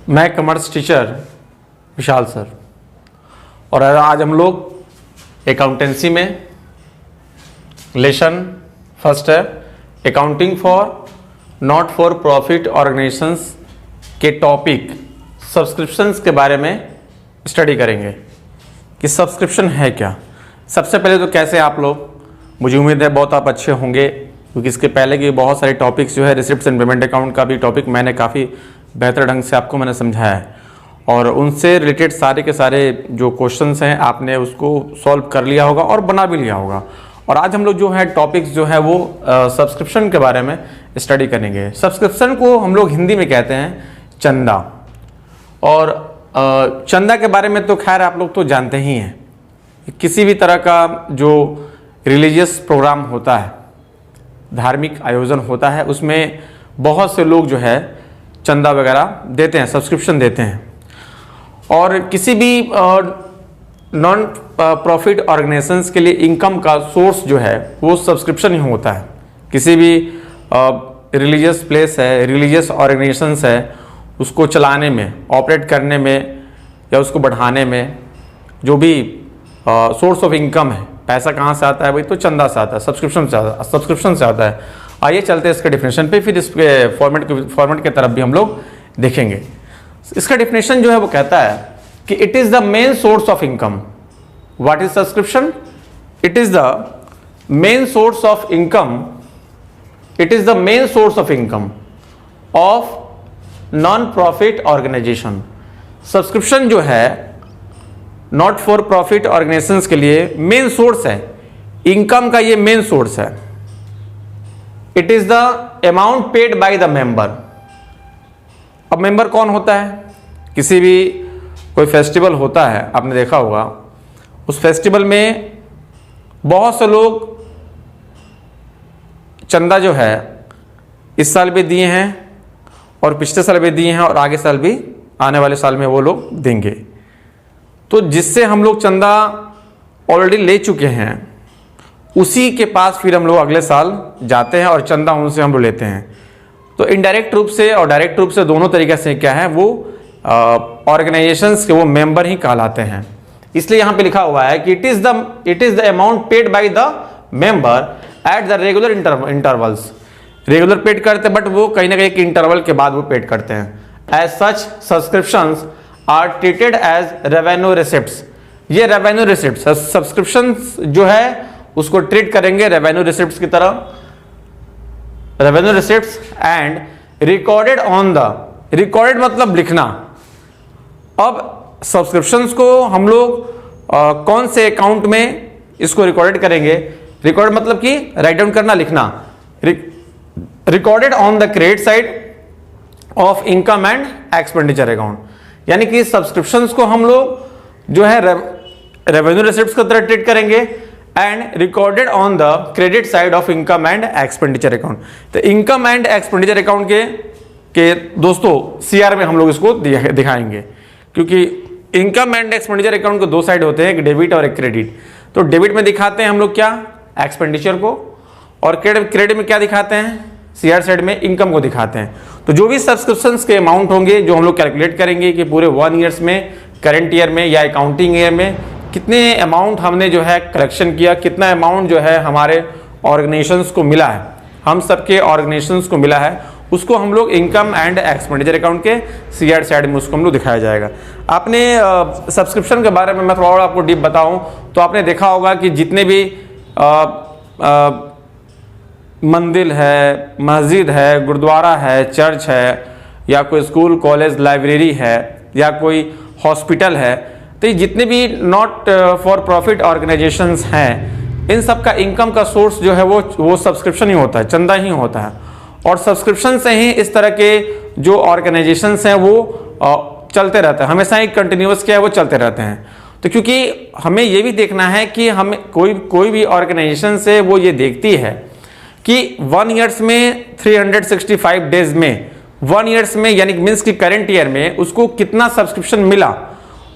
मैं commerce teacher विशाल sir, और आज हम लोग अकाउंटेंसी में लेसन फर्स्ट है accounting for not for profit organisations के टॉपिक सब्सक्रिप्शंस के बारे में स्टडी करेंगे कि सब्सक्रिप्शन है क्या। सबसे पहले तो कैसे आप लोग, मुझे उम्मीद है बहुत आप अच्छे होंगे, क्योंकि इसके पहले के बहुत सारे टॉपिक्स जो है रिसिप्ट्स एंड पेमेंट अकाउंट का भी टॉपिक मैंने काफ़ी बेहतर ढंग से आपको मैंने समझाया है, और उनसे रिलेटेड सारे के सारे जो क्वेश्चंस हैं आपने उसको सॉल्व कर लिया होगा और बना भी लिया होगा। और आज हम लोग जो है टॉपिक्स जो है वो सब्सक्रिप्शन के बारे में स्टडी करेंगे। सब्सक्रिप्शन को हम लोग हिंदी में कहते हैं चंदा, और चंदा के बारे में तो खैर आप लोग तो जानते ही हैं। किसी भी तरह का जो रिलीजियस प्रोग्राम होता है, धार्मिक आयोजन होता है, उसमें बहुत से लोग जो है चंदा वगैरह देते हैं, सब्सक्रिप्शन देते हैं। और किसी भी नॉन प्रॉफिट ऑर्गेनाइजेशंस के लिए इनकम का सोर्स जो है वो सब्सक्रिप्शन ही होता है। किसी भी रिलीजियस प्लेस है, रिलीजियस ऑर्गेनाइजेशंस है, उसको चलाने में, ऑपरेट करने में या उसको बढ़ाने में जो भी सोर्स ऑफ इनकम है, पैसा कहाँ से आता है, भाई तो चंदा से आता है, सब्सक्रिप्शन से आता है। आइए चलते हैं इसके डेफिनेशन पे, फिर इसके फॉर्मेट के तरफ भी हम लोग देखेंगे। इसका डेफिनेशन जो है वो कहता है कि it is the main source of income. What is subscription? It is the main source of income, it is the main source of income of non profit organisation. Subscription जो है नॉट फॉर प्रॉफिट ऑर्गेनाइजेशंस के लिए main source है, income का ये main source है। It is the amount paid by the member. अब member कौन होता है? किसी भी कोई फेस्टिवल होता है, आपने देखा होगा, उस फेस्टिवल में बहुत से लोग चंदा जो है इस साल भी दिए हैं और पिछले साल भी दिए हैं और आगे साल भी, आने वाले साल में वो लोग देंगे। तो जिससे हम लोग चंदा ऑलरेडी ले चुके हैं, उसी के पास फिर हम लोग अगले साल जाते हैं और चंदा उनसे हम लोग लेते हैं। तो इनडायरेक्ट रूप से और डायरेक्ट रूप से दोनों तरीके से क्या है, वो ऑर्गेनाइजेशंस के वो मेंबर ही कहलाते हैं। इसलिए यहाँ पे लिखा हुआ है कि it is the amount paid by the member at the regular intervals. Regular paid करते हैं, बट वो कहीं ना कहीं एक इंटरवल के बाद वो पेड करते हैं। As such subscriptions are treated as revenue receipts. ये रेवेन्यू रिसिप्ट सब्सक्रिप्शंस जो है उसको ट्रीट करेंगे रेवेन्यू रिसिप्ट्स की तरह। Revenue receipts and recorded on the, recorded मतलब लिखना। अब सब्सक्रिप्शंस को हम लोग कौन से अकाउंट में इसको रिकॉर्डेड करेंगे? रिकॉर्ड मतलब कि राइट डाउन करना, लिखना। Recorded on the credit side of income and expenditure account. यानी कि सब्सक्रिप्शंस को हम लोग जो है रेवेन्यू रिसिप्ट्स की तरह ट्रीट करेंगे and recorded on the credit side of income and expenditure account. तो इनकम एंड एक्सपेंडिचर अकाउंट के दोस्तों सीआर में हम लोग इसको दिखाएंगे, क्योंकि इनकम एंड एक्सपेंडिचर अकाउंट को दो साइड होते हैं, एक डेबिट और एक क्रेडिट। तो डेबिट में दिखाते हैं हम लोग क्या, एक्सपेंडिचर को, और क्रेडिट में क्या दिखाते हैं, सीआर साइड में इनकम को दिखाते हैं। तो जो भी सब्सक्रिप्शंस के अमाउंट होंगे जो हम लोग कैलकुलेट करेंगे कि पूरे 1 ईयर्स में, करंट ईयर में या अकाउंटिंग ईयर में कितने अमाउंट हमने जो है कलेक्शन किया, कितना अमाउंट जो है हमारे ऑर्गेनाइजेशंस को मिला है, हम सबके ऑर्गेनाइजेशंस को मिला है, उसको हम लोग इनकम एंड एक्सपेंडिचर अकाउंट के सीआर साइड में उसको हम लोग दिखाया जाएगा। आपने सब्सक्रिप्शन के बारे में मैं थोड़ा और आपको डीप बताऊं तो आपने देखा होगा कि जितने भी मंदिर है, मस्जिद है, गुरुद्वारा है, चर्च है, या कोई स्कूल कॉलेज लाइब्रेरी है, या कोई हॉस्पिटल है, तो ये जितने भी नॉट फॉर प्रॉफिट ऑर्गेनाइजेशंस हैं, इन सब का इनकम का सोर्स जो है वो सब्सक्रिप्शन ही होता है, चंदा ही होता है। और सब्सक्रिप्शन से ही इस तरह के जो ऑर्गेनाइजेशंस हैं वो चलते रहते हैं, हमेशा ही कंटिन्यूअस क्या है वो चलते रहते हैं। तो क्योंकि हमें ये भी देखना है कि हमें कोई भी ऑर्गेनाइजेशन से वो ये देखती है कि 1 ईयर्स में 365 डेज में, 1 ईयर्स में यानी मीन्स कि करंट ईयर में उसको कितना सब्सक्रिप्शन मिला।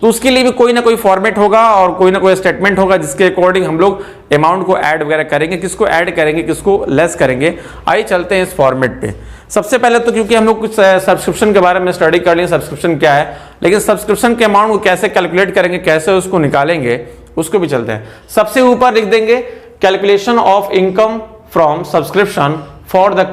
तो उसके लिए भी कोई ना कोई फॉर्मेट होगा और कोई ना कोई स्टेटमेंट होगा जिसके अकॉर्डिंग हम लोग अमाउंट को ऐड वगैरह करेंगे, किसको ऐड करेंगे, किसको लेस करेंगे। आइए चलते हैं इस फॉर्मेट पे। सबसे पहले तो क्योंकि हम लोग कुछ सब्सक्रिप्शन के बारे में स्टडी कर लिए, सब्सक्रिप्शन क्या है, लेकिन सब्सक्रिप्शन के अमाउंट को कैसे कैलकुलेट करेंगे, कैसे उसको निकालेंगे, उसको भी चलते हैं। सबसे ऊपर लिख देंगे calculation of income from subscription for the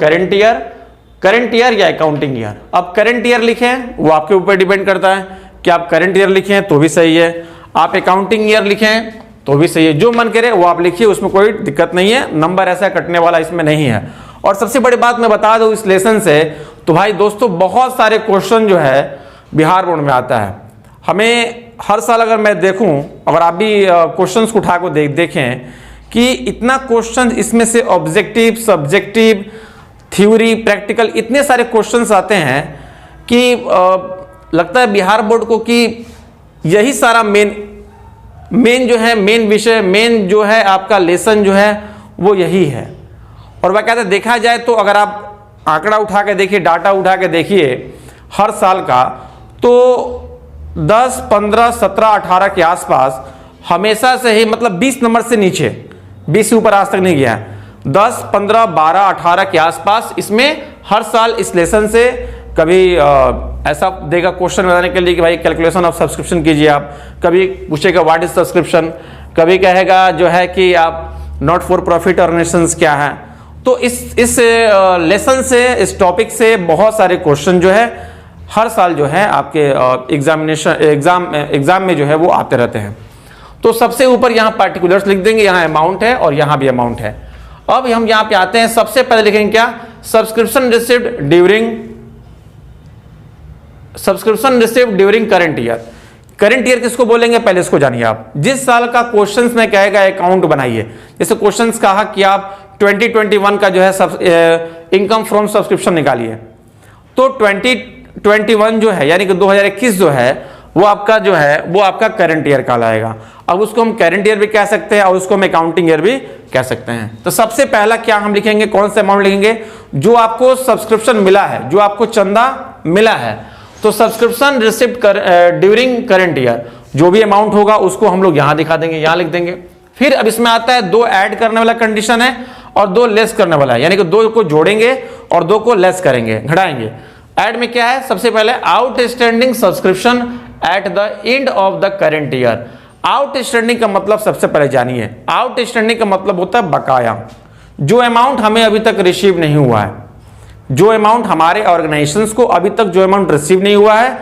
current year या अकाउंटिंग ईयर। अब करेंट ईयर लिखें वो आपके ऊपर डिपेंड करता है कि आप करेंट ईयर लिखें तो भी सही है, आप अकाउंटिंग ईयर लिखें तो भी सही है, जो मन करे वो आप लिखिए, उसमें कोई दिक्कत नहीं है, नंबर ऐसा कटने वाला इसमें नहीं है। और सबसे बड़ी बात मैं बता दूं इस लेसन से, तो भाई दोस्तों बहुत सारे क्वेश्चन जो है बिहार बोर्ड में आता है। हमें हर साल अगर मैं देखूं, अगर आप भी क्वेश्चंस को उठा को देखें कि इतना क्वेश्चन इसमें से ऑब्जेक्टिव, सब्जेक्टिव, थ्योरी, प्रैक्टिकल, इतने सारे क्वेश्चंस आते हैं कि लगता है बिहार बोर्ड को कि यही सारा मेन जो है, मेन विषय, मेन जो है आपका लेसन जो है वो यही है। और वह कहते देखा जाए तो अगर आप आंकड़ा उठा के देखिए, डाटा उठा के देखिए हर साल का, तो 10, 15, 17, 18 के आसपास हमेशा से ही, मतलब 20 नंबर से नीचे, 20 से ऊपर आज तक नहीं गया। 10, 15, 12, 18 के आसपास इसमें हर साल इस लेसन से कभी ऐसा देगा क्वेश्चन बताने के लिए कि भाई कैलकुलेशन ऑफ सब्सक्रिप्शन कीजिए आप, कभी पूछेगा व्हाट इज सब्सक्रिप्शन, कभी कहेगा जो है कि आप नॉट फॉर प्रॉफिट ऑर्गेनाइजेशंस क्या है। तो इस लेसन से, इस टॉपिक से बहुत सारे क्वेश्चन जो है हर साल जो है आपके एग्जाम में जो है वो आते रहते हैं। तो सबसे ऊपर यहाँ पार्टिकुलर्स लिख देंगे, यहाँ अमाउंट है और यहाँ भी अमाउंट है। अब हम यहाँ पे आते हैं, सबसे पहले लिखेंगे क्या, subscription received during current year. Current year किसको बोलेंगे पहले इसको जानिए आप। जिस साल का क्वेश्चंस में कहेगा अकाउंट बनाइए, जैसे क्वेश्चंस कहा कि आप 2021 का जो है इनकम फ्रॉम सब्सक्रिप्शन निकालिए, तो 2021 जो है यानी कि 2021 जो है वो आपका जो है वो आपका करंट ईयर कहलाएगा। अब उसको हम करंट ईयर भी कह सकते हैं और उसको हम अकाउंटिंग ईयर भी कह सकते हैं। तो सबसे पहला क्या हम लिखेंगे, कौन सा अमाउंट लिखेंगे, जो आपको सब्सक्रिप्शन मिला है, जो आपको चंदा मिला है, तो subscription receipt during current year जो भी अमाउंट होगा उसको हम लोग यहां दिखा देंगे, यहां लिख देंगे। फिर अब इसमें आता है 2 ऐड करने वाला कंडीशन है और 2 लेस करने वाला है, यानी कि 2 को जोड़ेंगे और 2 को लेस करेंगे, घटाएंगे। ऐड में क्या है, सबसे पहले outstanding subscription at the end of the current year. Outstanding का मतलब सबसे पहले जानिए, आउटस्टैंडिंग का मतलब होता है बकाया, जो अमाउंट हमें अभी तक रिसीव नहीं हुआ है, जो अमाउंट हमारे ऑर्गेनाइजेशंस को अभी तक जो अमाउंट रिसीव नहीं हुआ है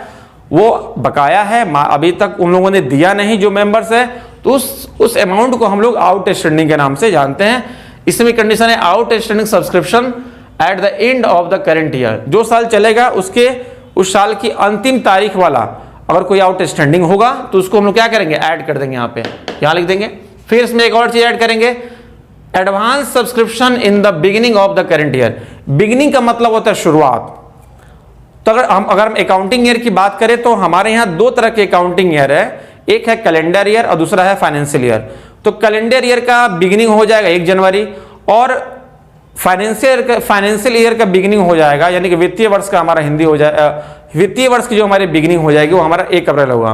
वो बकाया है, अभी तक उन लोगों ने दिया नहीं जो मेंबर्स है, तो उस अमाउंट को हम लोग आउटस्टैंडिंग के नाम से जानते हैं। इसमें कंडीशन है outstanding subscription at the end of the current year. जो साल चलेगा उसके उस साल की अंतिम तारीख वाला अगर कोई आउटस्टैंडिंग होगा तो उसको हम लोग क्या करेंगे, ऐड कर देंगे, यहाँ पे यहाँ लिख देंगे। फिर इसमें एक और चीज ऐड करेंगे, advance subscription in the beginning of the current year. Beginning का मतलब होता है शुरुआत। तो अगर हम अकाउंटिंग ईयर की बात करें तो हमारे यहाँ 2 तरह के अकाउंटिंग ईयर है, एक है कैलेंडर ईयर और दूसरा है फाइनेंशियल ईयर। तो कैलेंडर ईयर का बिगिनिंग हो जाएगा 1 जनवरी और फाइनेंशियल ईयर का बिगिनिंग हो जाएगा, यानी कि वित्तीय वर्ष का हमारा हिंदी हो जाएगा, वित्तीय वर्ष की जो हमारी बिगिनिंग हो जाएगी वो हमारा 1 अप्रैल होगा।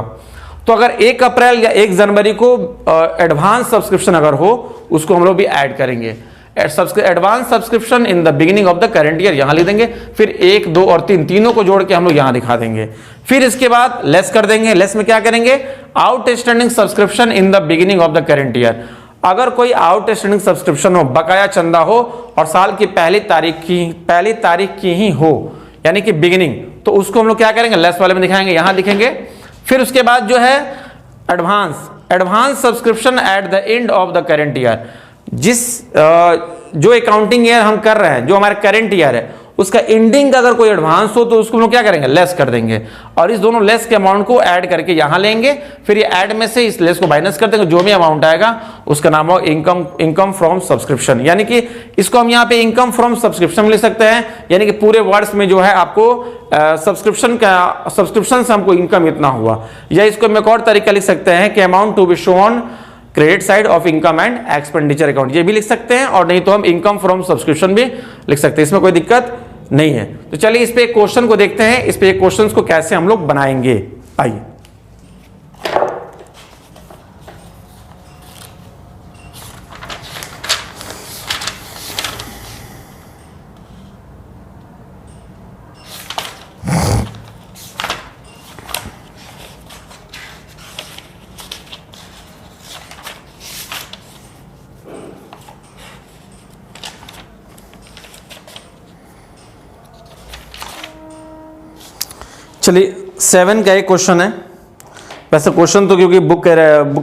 तो अगर 1 अप्रैल या 1 जनवरी को एडवांस सब्सक्रिप्शन अगर हो उसको हम लोग भी ऐड करेंगे। Advance subscription in the beginning of the current year यहां लिख देंगे। फिर 1, 2 और 3 तीनों को जोड़ के हम लोग यहां दिखा देंगे। फिर इसके बाद लेस कर देंगे। लेस में क्या करेंगे, outstanding subscription in the beginning of the current year. अगर कोई आउटस्टैंडिंग सब्सक्रिप्शन हो, बकाया चंदा हो और साल की पहली तारीख की ही हो, यानी कि बिगिनिंग, तो उसको हम लोग क्या करेंगे, लेस वाले में दिखाएंगे, यहां दिखेंगे। फिर उसके बाद जो है advance subscription at the end of the current year. जो अकाउंटिंग ईयर हम कर रहे हैं, जो हमारा करंट ईयर है, उसका एंडिंग का अगर कोई एडवांस हो तो उसको हम लोग क्या करेंगे, लेस कर देंगे और इस दोनों लेस के अमाउंट को ऐड करके यहां लेंगे। फिर ये ऐड में से इस लेस को माइनस कर देंगे, जो भी अमाउंट आएगा उसका नाम हो इनकम फ्रॉम सब्सक्रिप्शन, यानी कि इसको हम यहाँ पे इनकम फ्रॉम सब्सक्रिप्शन लिख सकते हैं, यानी कि पूरे वर्ष में जो है आपको सब्सक्रिप्शन से हमको इनकम इतना हुआ। या इसको हम एक और तरीका लिख सकते हैं कि amount to be shown credit side of income and expenditure account, ये भी लिख सकते हैं, और नहीं तो हम इनकम फ्रॉम सब्सक्रिप्शन भी लिख सकते हैं, इसमें कोई दिक्कत नहीं है। तो चलिए इस पे एक क्वेश्चन को देखते हैं, इस पे एक क्वेश्चन को कैसे हम लोग बनाएंगे, आइए। चलिए 7 का एक क्वेश्चन है। वैसे क्वेश्चन तो क्योंकि बुक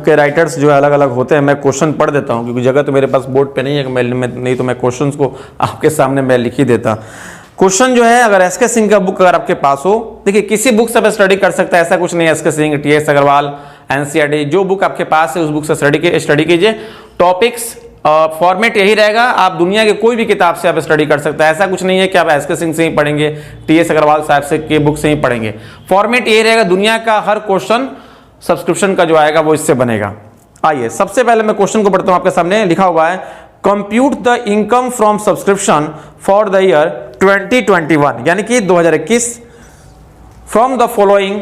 के राइटर्स जो है अलग अलग होते हैं, मैं क्वेश्चन पढ़ देता हूँ क्योंकि जगह तो मेरे पास बोर्ड पे नहीं है, नहीं तो मैं क्वेश्चंस को आपके सामने मैं लिख ही देता। क्वेश्चन जो है, अगर एस के सिंह का बुक अगर आपके पास हो, देखिए किसी बुक से आप स्टडी कर सकता है, ऐसा कुछ नहीं है। एस के सिंह, टी.एस. अग्रवाल, एनसीईआरटी, जो बुक आपके पास है उस बुक से स्टडी कीजिए। टॉपिक्स फॉर्मेट यही रहेगा, आप दुनिया के कोई भी किताब से आप स्टडी कर सकते हैं। ऐसा कुछ नहीं है कि आप एस के सिंह से ही पढ़ेंगे, टी.एस. अग्रवाल साहब से के बुक से ही पढ़ेंगे। फॉर्मेट यही रहेगा, दुनिया का हर क्वेश्चन सब्सक्रिप्शन का जो आएगा वो इससे बनेगा। आइए सबसे पहले मैं क्वेश्चन को पढ़ता हूं, आपके सामने लिखा हुआ है compute the income from subscription for the year 2021, यानी कि 2021, from the following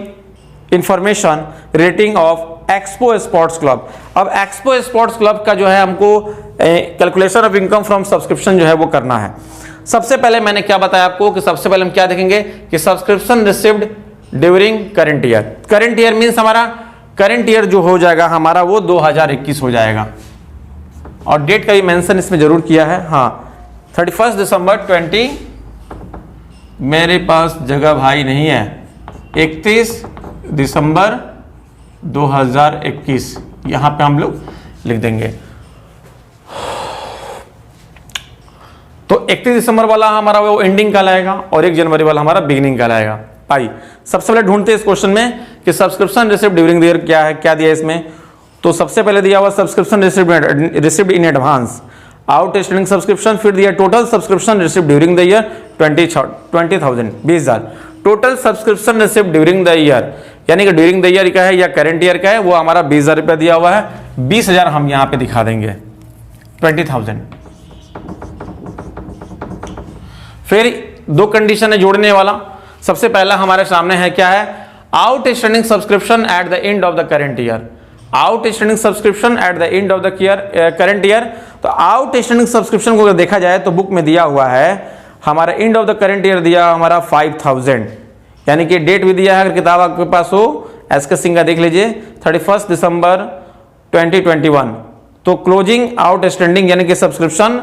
information rating of expo sports club. अब एक्सपो स्पोर्ट्स क्लब का जो है हमको calculation of income from subscription जो है वो करना है। सबसे पहले मैंने क्या बताया आपको कि सबसे पहले हम क्या देखेंगे कि subscription received during current year. Current year means हमारा करंट ईयर जो हो जाएगा हमारा वो 2021 हो जाएगा, और डेट का भी मेंशन इसमें जरूर किया है। हाँ 31 दिसंबर 20, मेरे पास जगह भाई नहीं है, 31 दिसंबर 2021 यहां पे हम लोग लिख देंगे। तो 31 दिसंबर वाला हमारा वो एंडिंग कहलाएगा और 1 जनवरी वाला हमारा बिगिनिंग कहलाएगा। आइए सबसे पहले ढूंढते हैं इस क्वेश्चन में कि subscription received during the year क्या है, क्या दिया इसमें। तो सबसे पहले दिया हुआ subscription received in advance, outstanding subscription, फिर दिया total subscription received during the year 20,000 20,000। Total subscription received during the year, यानी कि ड्यूरिंग द ईयर का है या करंट ईयर का है, वो हमारा 20,000 रुपया दिया हुआ है। 20,000 हम यहां पे दिखा देंगे, 20,000। फिर दो कंडीशन है जोड़ने वाला। सबसे पहला हमारे सामने है क्या है, outstanding subscription at the end of the current year. Outstanding subscription at the end of the current year. तो आउटस्टैंडिंग सब्सक्रिप्शन को अगर देखा जाए तो बुक में दिया हुआ है हमारा end of the current year दिया हमारा 5,000, यानी कि डेट भी दिया है। अगर किताब आपके पास हो एस के सिंह का देख लीजिए 31 दिसंबर 2021। तो क्लोजिंग आउटस्टैंडिंग यानी कि subscription,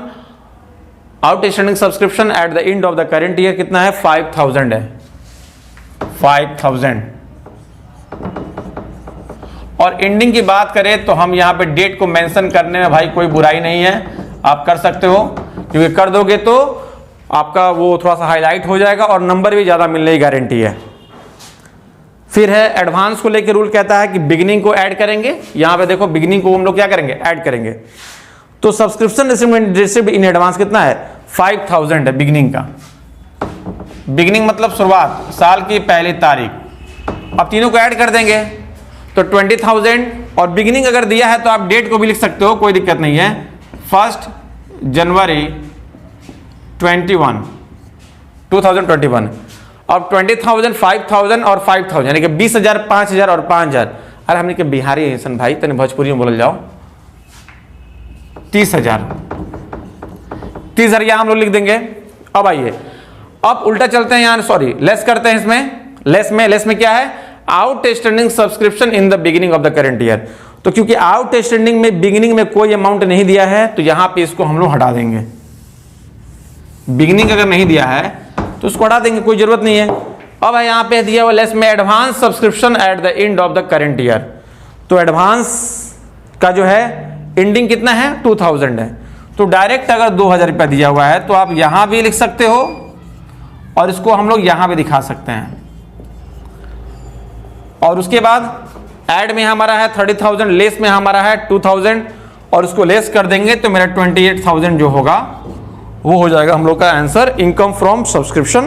outstanding subscription at the end of the current year कितना है, 5,000 है, 5,000। और एंडिंग की बात करें तो हम यहां पे डेट को मेंशन करने में भाई कोई बुराई नहीं है, आप कर सकते हो, क्योंकि कर दोगे तो आपका वो थोड़ा सा हाईलाइट हो जाएगा और नंबर भी ज्यादा मिलने की गारंटी है। फिर है एडवांस को लेकर रूल कहता है कि बिगिनिंग को ऐड करेंगे। यहां पे देखो बिगिनिंग को हम लोग क्या करेंगे, ऐड करेंगे। तो सब्सक्रिप्शन रिसीव्ड इन एडवांस कितना है, 5,000 है बिगिनिंग का। बिगिनिंग मतलब शुरुआत, साल की पहली तारीख। अब तीनों को ऐड कर देंगे तो 20,000, और बिगिनिंग अगर दिया है तो आप डेट को भी लिख सकते हो, कोई दिक्कत नहीं है, 1 जनवरी 2021। अब 20,000, 5,000 और 5,000 यानी कि 20,000, 5,000 और 5,000। अरे हमने के बिहारी है सन भाई, तने भोजपुरी में बोल जाओ, 30,000। 30,000 यहां हम लोग लिख देंगे। अब आइए अब उल्टा चलते हैं, यहां सॉरी लेस करते हैं। इसमें लेस में क्या है, outstanding subscription in the beginning of the current year. तो क्योंकि आउटस्टैंडिंग में बिगिनिंग में कोई अमाउंट नहीं दिया है तो यहां पे इसको हम लोग हटा देंगे। बिगिनिंग अगर नहीं दिया है तो उसको हटा देंगे, कोई जरूरत नहीं है। अब यहां पे दिया हुआ लेस में advance subscription at the end of the current year. तो एडवांस का जो है एंडिंग कितना है, 2,000 है। तो डायरेक्ट अगर 2,000 रुपया दिया हुआ है तो आप यहां भी लिख सकते हो और इसको हम लोग यहां भी दिखा सकते हैं। और उसके बाद ऐड में हमारा है 30,000, लेस में हमारा है 2,000, और उसको लेस कर देंगे तो मेरा 28,000 जो होगा वो हो जाएगा हम लोग का आंसर, इनकम फ्रॉम सब्सक्रिप्शन।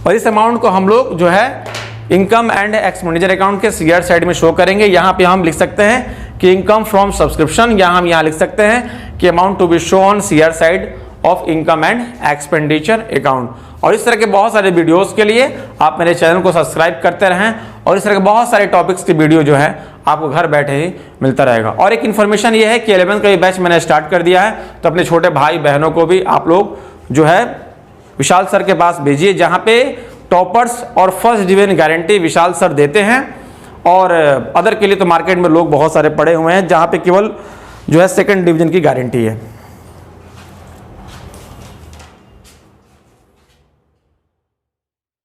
और इस अमाउंट को हम लोग जो है इनकम एंड एक्सपेंडिचर अकाउंट के सीआर साइड में शो करेंगे। यहां पे हम लिख सकते हैं कि इनकम फ्रॉम सब्सक्रिप्शन, यहां हम यहां लिख सकते हैं कि amount to be show on CR side of income and expenditure account. और इस तरह के बहुत सारे वीडियोस के लिए आप मेरे चैनल को सब्सक्राइब करते रहें, और इस तरह के बहुत सारे टॉपिक्स की वीडियो जो है आपको घर बैठे ही मिलता रहेगा। और एक इन्फॉर्मेशन ये है कि 11th का ये बैच मैंने स्टार्ट कर दिया है, तो अपने छोटे भाई बहनों को भी आप लोग जो है विशाल सर के पास भेजिए, जहाँ पे टॉपर्स और फर्स्ट डिवीजन गारंटी विशाल सर देते हैं। और अदर के लिए तो मार्केट में लोग बहुत सारे पड़े हुए हैं जहाँ पे केवल जो है सेकंड डिवीजन की गारंटी है।